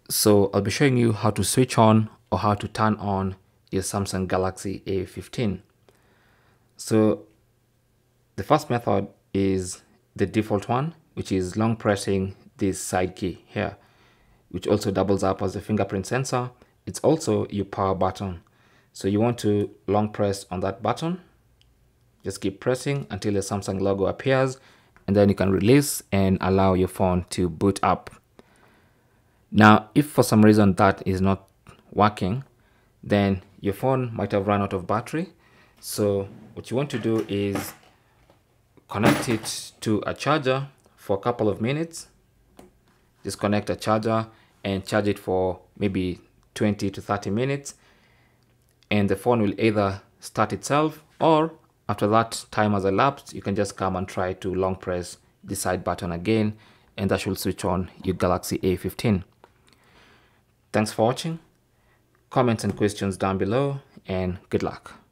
So I'll be showing you how to switch on or how to turn on your Samsung Galaxy A15. So the first method is the default one, which is long pressing this side key here, which also doubles up as a fingerprint sensor. It's also your power button. So you want to long press on that button. Just keep pressing until the Samsung logo appears, and then you can release and allow your phone to boot up. Now, if for some reason that is not working, then your phone might have run out of battery. So what you want to do is connect it to a charger for a couple of minutes. Just connect a charger and charge it for maybe 20 to 30 minutes. And the phone will either start itself, or after that time has elapsed, you can just come and try to long press the side button again, and that should switch on your Galaxy A15. Thanks for watching. Comments and questions down below, and good luck.